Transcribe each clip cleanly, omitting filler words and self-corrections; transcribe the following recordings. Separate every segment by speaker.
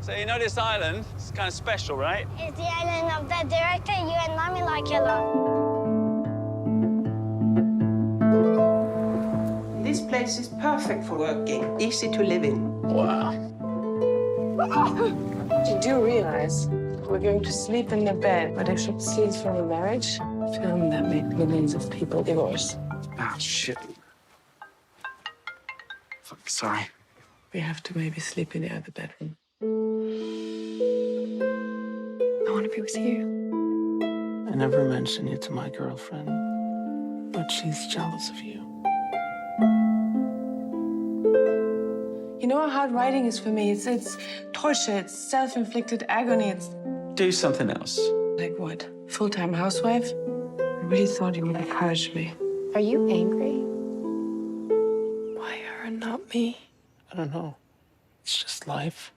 Speaker 1: So you know this island? It's kind of special, right?
Speaker 2: It's the island of the director you and Mommy like a lot.
Speaker 3: This place is perfect for working, easy to live in.
Speaker 1: Wow.
Speaker 4: You do realize we're going to sleep in the bed where they should scenes from a marriage? Film that made millions of people divorce.
Speaker 5: Ah, shit. Fuck, sorry.
Speaker 4: We have to maybe sleep in the other bedroom. I want to be with you.
Speaker 5: I never mentioned you to my girlfriend, but she's jealous of you.
Speaker 4: You know how hard writing is for me? It's torture, it's self-inflicted agony, it's...
Speaker 5: Do something else.
Speaker 4: Like what? Full-time housewife? I really thought you would encourage me.
Speaker 6: Are you angry?
Speaker 4: Why her and not me?
Speaker 5: I don't know. It's just life.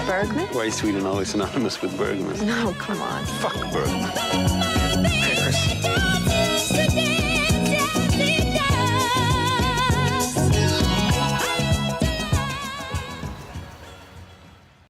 Speaker 6: Bergman?
Speaker 1: Way sweet and always synonymous with Bergman.
Speaker 6: No, come on.
Speaker 1: Fuck Bergman.